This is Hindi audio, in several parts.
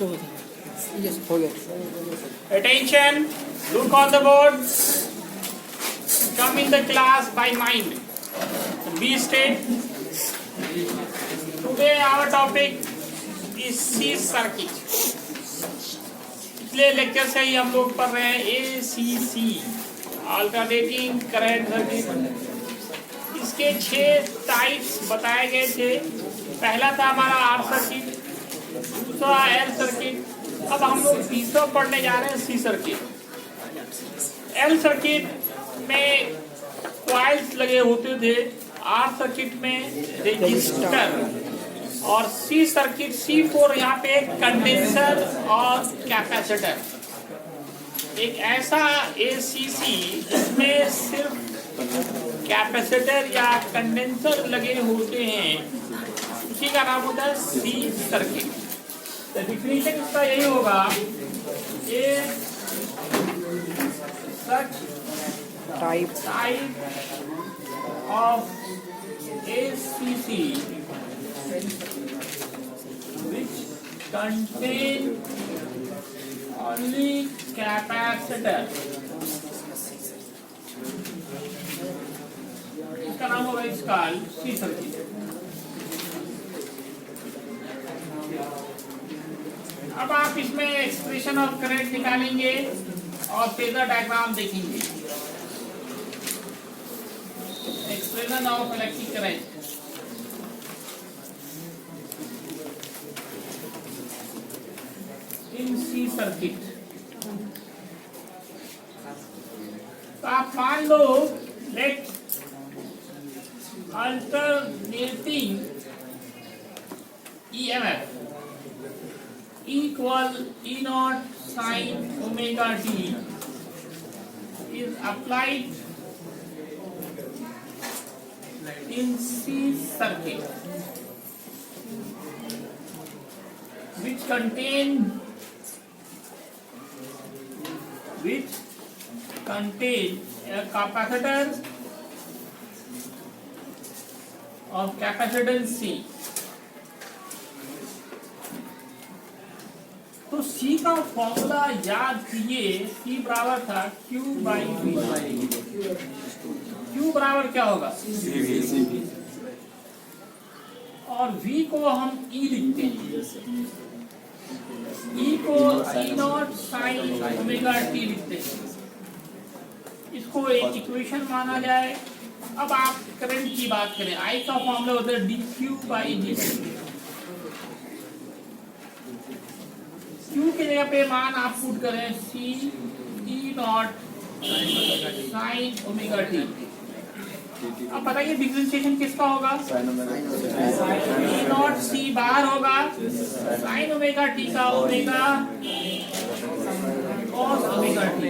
Yes, हो गया. Attention, look on the board. Come in the class by mind. B state. Today our topic is C circuit. पिछले लेक्चर से ही हम लोग पढ़ रहे हैं ACC, अल्टरनेटिंग करंट सर्किट. इसके 6 टाइप्स बताए गए थे. पहला था हमारा R सर्किट, दूसरा L सर्किट. अब हम लोग तीसरा पढ़ने जा रहे हैं C सर्किट. L सर्किट में कॉइल्स लगे होते थे, R सर्किट में रेजिस्टर, और C सर्किट C4 यहाँ पे कंडेंसर और कैपेसिटर. एक ऐसा ACC जिसमें सिर्फ कैपेसिटर या कंडेंसर लगे होते हैं, उसी का नाम होता है C सर्किट. तो डिफिनीशन इसका यही होगा, a such type of ACC which contain only capacitor. इसका नाम होगा इसका C सर्किट. अब आप इसमें एक्सप्रेशन ऑफ करंट निकालेंगे और फेजर डायग्राम देखेंगे. Expression of electric current. In C circuit. तो आप मान लो let alternating EMF equal E naught sin omega t is applied in C circuit which contain a capacitor of capacitance C. तो C का फॉर्मूला याद कीजिए. C बराबर था Q बाई V. Q बराबर क्या होगा? और V को हम E लिखते हैं. E को E not sine omega t लिखते हैं. इसको एक इक्वेशन माना जाए. अब आप करंट की बात करें, I का फॉर्मूला होता है dQ बाई dt. Q के जगह पे मान आप पुट करें C E not sine omega t. अब बताइए डिफरेंशिएशन किसका होगा? E नॉट C बार होगा साइन ओमेगा t का ओमेगा कॉस ओमेगा t.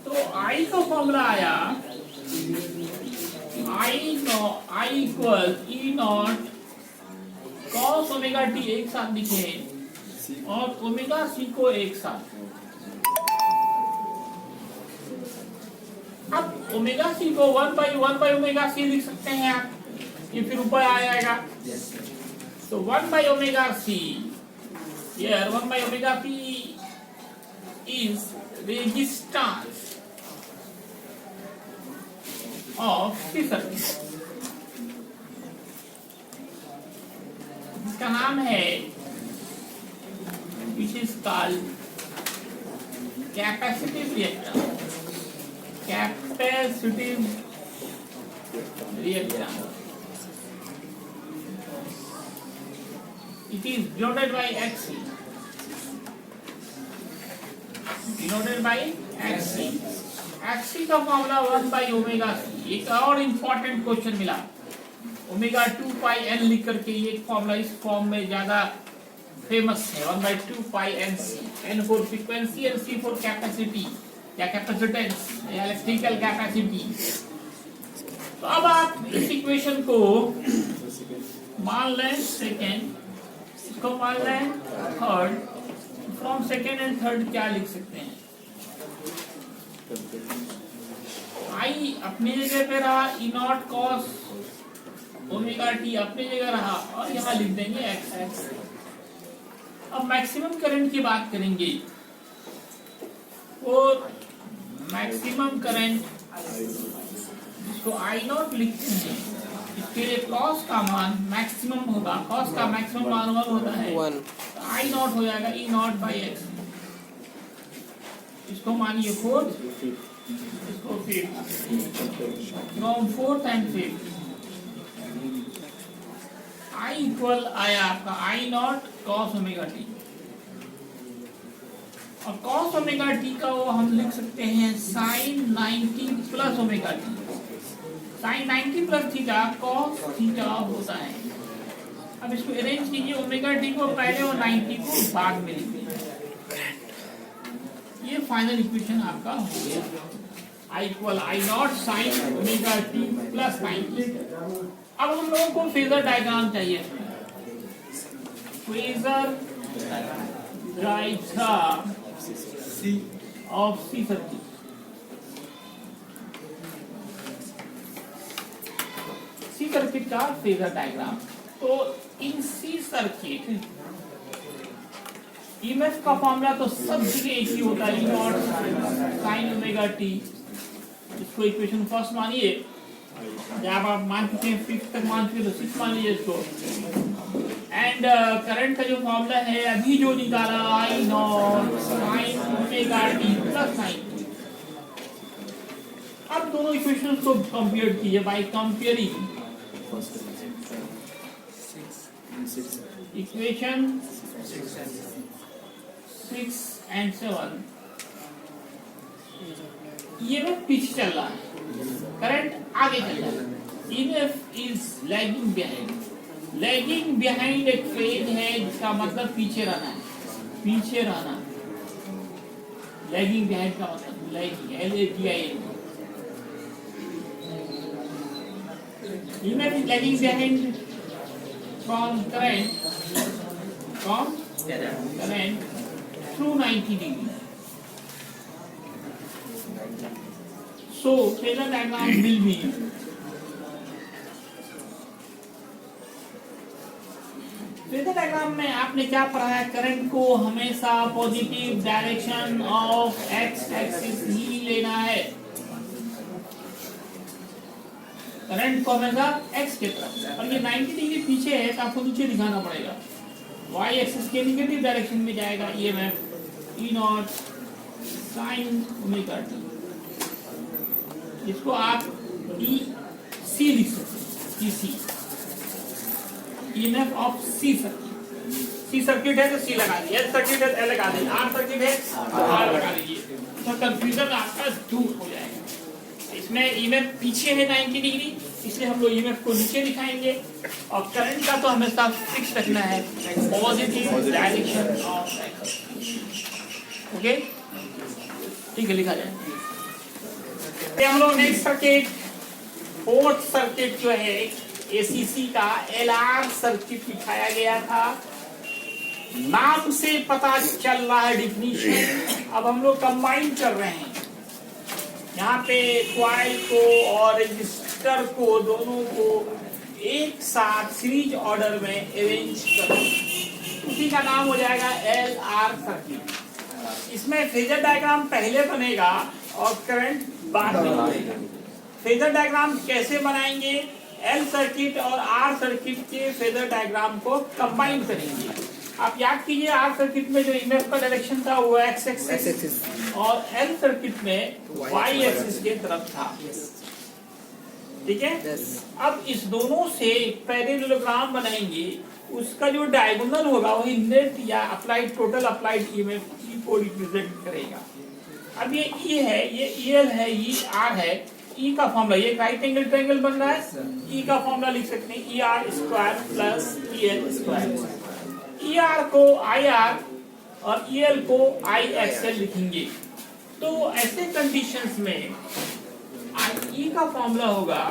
तो I का फॉर्मूला आया I equal E not cos omega T एक साथ लिखे और ओमेगा C को एक साथ. अब ओमेगा C को 1 बाई ओमेगा C लिख सकते हैं आप. ये फिर ऊपर आ जाएगा. तो 1 by omega C, here 1 by omega P is resistance of C circuit. इसका नाम है which is called capacitive reactor. Capacitive reactor. It is denoted by Xc. Denoted by Xc. Xc का फॉर्मूला 1 बाई ओमेगा C. एक और इम्पोर्टेंट क्वेश्चन मिला. ओमेगा 2 पाई एन लिख करके ये फॉर्मूला इस फॉर्म में ज्यादा फेमस है. 1 by 2 pi N C. N for frequency and C for capacity या कैपेसिटेंस या इलेक्ट्रिकल कैपेसिटी. तो अब आप इस इक्वेशन को मान लें सेकेंड, इसको मान लें third. From second and third क्या लिख सकते हैं? I अपनी जगह पे रहा E not cos omega T अपनी जगह रहा और यहाँ लिख देंगे एक्स। अब मैक्सिमम करंट की बात करेंगे, और मैक्सिमम करंट इसको आई नॉट लिखते हैं, इसके लिए कॉस का मान मैक्सिमम होगा, कॉस का मैक्सिमम मान 1 होता है, आई नॉट हो जाएगा ई नॉट बाई एक्स। इसको मानिए 4, इसको 5, from 4th and 5th I equal आया आपका I not cos omega T, और कॉस ओमेगा टी का वो हम लिख सकते हैं sine 90 plus omega T. Sine 90 plus theta cos theta होता है। अब इसको अरेंज कीजिए, ओमेगा टी को पहले और 90 को बाद में लिखिए। ये फाइनल इक्वेशन आपका हो गया, I equal I not sine omega T plus 90। अब हम लोगों को फेजर डायग्राम चाहिए, phasor diagram of C circuit. C circuit का फेजर डायग्राम, तो इन सी सर्किट ईएमएफ का फॉर्मूला तो सब जगह एक ही होता है, E not sine omega T. इसको इक्वेशन फर्स्ट मानिए, जब आप मान चुके हैं 5 तक मान चुके तो 6 मान लीजिए इसको। एंड करंट का जो फॉर्मूला है अभी जो निकाला I not sine omega T plus 90। अब दोनों इक्वेशंस को कंपेयर कीजिए by comparing equation 6 and 7। EMF पीछे चल रहा है, करंट आगे चल रहा है। EMF is lagging behind, lagging behind एक फ्रेज है जिसका मतलब पीछे रहना है, पीछे रहना। लैगिंग बिहाइंड का मतलब lagging, LAGING। EMF is lagging behind from current through 90 degree. So phasor diagram will be phasor diagram में आपने क्या पढ़ा है, करंट को हमेशा positive direction of X axis ही लेना है। करंट को हमेशा एक्स के तरफ, और ये 90 डिग्री पीछे है तो आपको नीचे दिखाना पड़ेगा। वाई एक्सिस के निगेटिव डायरेक्शन में जाएगा EMF E not sine omega T. इसको आप ई सी लिख सकते हैं, C EMF of C circuit. C circuit है तो सी लगा दीजिए, एल सर्किट है तो एल लगा दीजिए, आर सर्किट है तो आर लगा दीजिए, तो कंफ्यूजन आपका दूर हो जाएगा। इसमें ईएमएफ पीछे है 90 डिग्री, इसलिए हम लोग ईएमएफ को नीचे दिखाएंगे, और करंट का तो हमेशा फिक्स रखना है, positive direction of x. Okay, ठीक है, लिखा जाए। हम लोग नेक्स्ट सर्किट, फोर्थ सर्किट जो है एसीसी का एलआर सर्किट दिखाया गया था। नाम से पता चल रहा है डिफिनीशन। अब हम लोग कंबाइन कर रहे हैं, यहाँ पे कॉइल को और रजिस्टर को दोनों को एक साथ सीरीज ऑर्डर में अरेंज करो, उसी का नाम हो जाएगा एलआर सर्किट। इसमें फेजर डायग्राम पहले बनेगा और करंट बाद में बनेगा। फेजर डायग्राम कैसे बनाएंगे, एल सर्किट और आर सर्किट के फेजर डायग्राम को कंबाइन करेंगे। आप याद कीजिए, आर सर्किट में जो ईएमएफ का डायरेक्शन था वो एक्स एक्सिस, और एल सर्किट में वाई एक्सिस के तरफ था। ठीक है, अब इस दोनों से पैरेललोग्राम बनाएंगे, उसका जो डायगोनल होगा वही नेट या अप्लाइड टोटल अप्लाइड ईएमएफ को रिप्रेजेंट करेगा। अब ये ई है, ये ईएल है, ये आर है। ई का फॉर्मूला, ये राइट एंगल ट्रायंगल बन रहा है, ई का फॉर्मूला लिख सकते हैं E R square plus E L square. E R को आई आर और ई एल को आई एक्स एल लिखेंगे। तो ऐसे कंडीशंस में ई का फॉर्मूला होगा,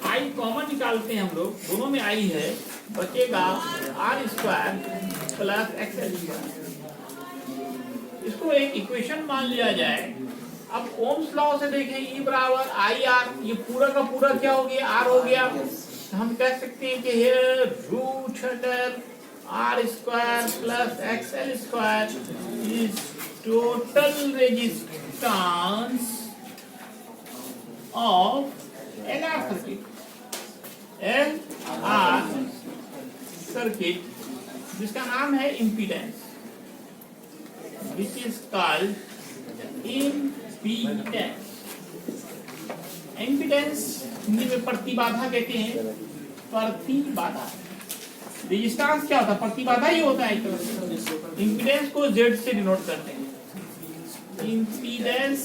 आई कॉमन निकालते हैं हम लोग, दोनों में आई है, बचेगा R square plus X L square. इसको एक इक्वेशन मान लिया जाए। अब ओम्स लॉ से देखें, ई बराबर आई आर, ये पूरा का पूरा क्या हो गया, आर हो गया, हम कह सकते हैं कि here root under r square plus xl square is total resistance of LR circuit. LR circuit जिसका नाम है impedance, which is called impedance. Impedance Hindi में प्रतिबाधा कहते हैं, प्रतिबाधा। रेजिस्टेंस क्या होता है? प्रतिबाधा ही होता है। इम्पीडेंस को Z से डिनोट करते हैं। इम्पीडेंस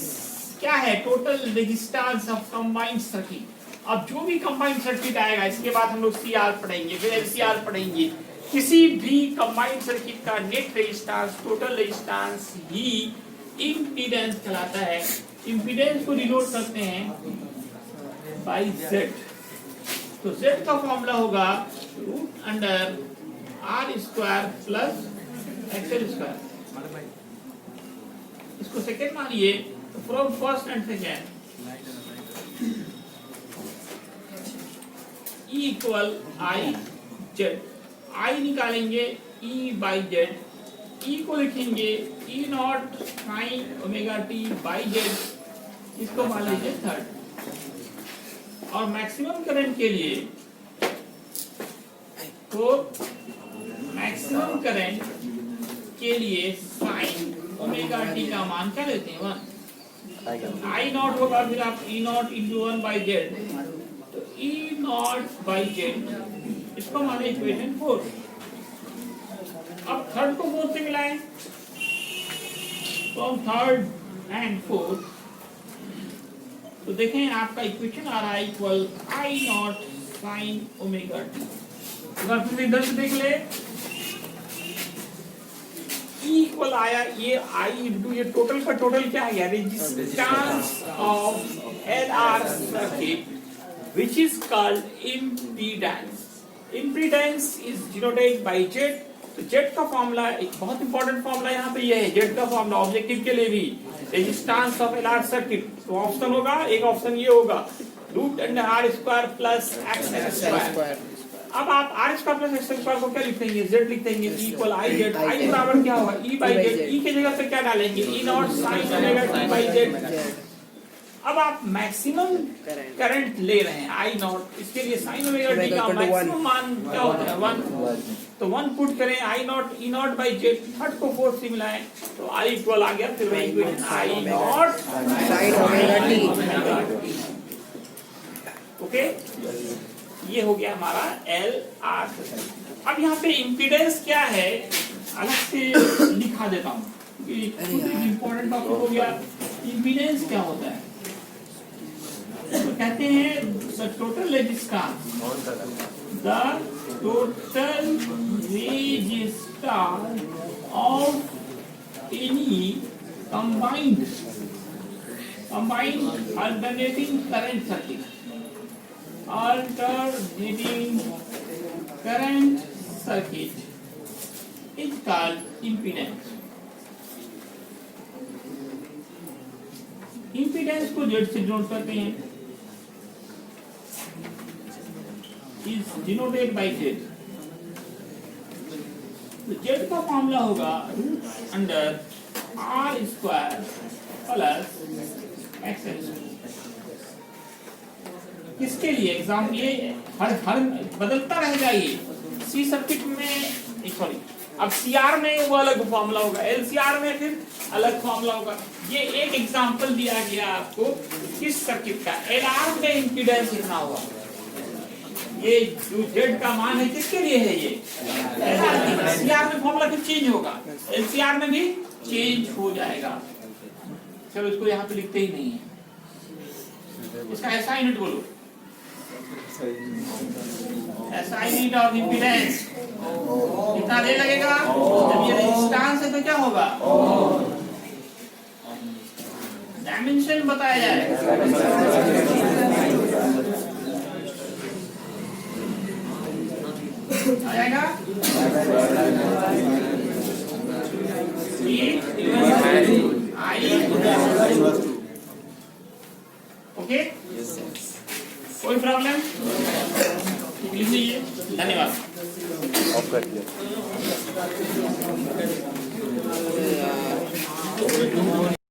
क्या है? Total resistance of combined circuit. अब जो भी कंबाइंड सर्किट आएगा, इसके बाद हम लोग CR पढ़ेंगे, फिर LCR पढ़ेंगे। किसी भी कंबाइंड सर्किट का नेट रेजिस्टेंस, टोटल रेजिस्टेंस ही इम्पीडेंस कहलाता है। इम्पीडेंस को डिनोट करते हैं बाई Z। तो Z का फॉर्मूला होगा root under R square plus XL square. इसको सेकेंड मानिए, तो from first and second E equal I Z। I निकालेंगे E बाई Z, E को लिखेंगे E not sine omega T by Z, इसको मान लीजिए थर्ड। और मैक्सिमम करंट के लिए तो मैक्सिमम करंट के लिए साइन ओमेगा टी का मान क्या लेते हैं? 1। आई नॉट होगा, फिर आप ई नॉट इंटू 1 बाई जेड, तो ई नॉट बाई जेड, इसको माने इक्वेशन 4। अब थर्ड को फोर्थ से मिलाएं, तो थर्ड एंड फोर्थ, तो देखें आपका इक्वेशन आ रहा है equal I not sine omega T. अगर फिर इधर से देख ले, ई इक्वल आया, ये आई इंटू ये टोटल का टोटल क्या है? Resistance of L R circuit which is called impedance. Impedance is denoted by Z. तो जेड का फॉर्मूला एक बहुत इंपॉर्टेंट फॉर्मूला यहाँ पे ये है, जेड का फॉर्मूला ऑब्जेक्टिव के लिए भी, resistance of L R circuit. तो ऑप्शन होगा, एक ऑप्शन ये होगा root under R square plus XL square. अब आप R square plus XL square को क्या लिख देंगे? जेड लिख देंगे, इक्वल आई जेड। आई बराबर क्या होगा? ई बाई जेड। ई की जगह पे क्या डालेंगे? E not sine omega T by Z. अब आप मैक्सिमम करंट ले रहे हैं आई नॉट, इसके लिए साइन ओमेगा टी का मैक्सिमम मान क्या होता है? 1। तो 1 पुट करें, I not E not by Z, third को फोर्थ से मिलाएं, तो आई इक्वल आ गया। फिर वही equation I not sine omega T. Okay, ये हो गया हमारा एल आर। अब यहाँ पे इम्पीडेंस क्या है अलग से लिखा देता हूँ, इम्पोर्टेंट टॉपिक हो गया। इम्पीडेंस क्या होता है? तो कहते हैं the total resistance, the total resistance of any combined alternating current circuit, alternating current circuit is called impedance. impedance को Z से डिनोट करते हैं, is denoted by Z। तो Z का फॉर्मूला होगा root under R square plus XL। किसके लिए? एग्जाम ये हर बदलता रहेगा। ये सी सर्किट में, सॉरी, अब सीआर में वो अलग फॉर्मूला होगा, एलसीआर में फिर अलग फॉर्मूला होगा। ये एक एग्जांपल दिया गया आपको किस सर्किट का, एलआर में इंपीडेंस कितना होगा। ये जो जेड का मान है किसके लिए है? ये एलआर। सीआर में फॉर्मूला फिर चेंज होगा, एलसीआर में भी चेंज हो जाएगा। चलो इसको यहाँ पे लिखते ही नहीं है, इसका ऐसा यूनिट बोलो, ऐसा यूनिट ऑफ इम्पीडेंस कितना देर लगेगा? जब ये रेजिस्टेंस है तो क्या होगा? डायमेंशन बताया जाएगा। आ जाएगा ओके, कोई प्रॉब्लम?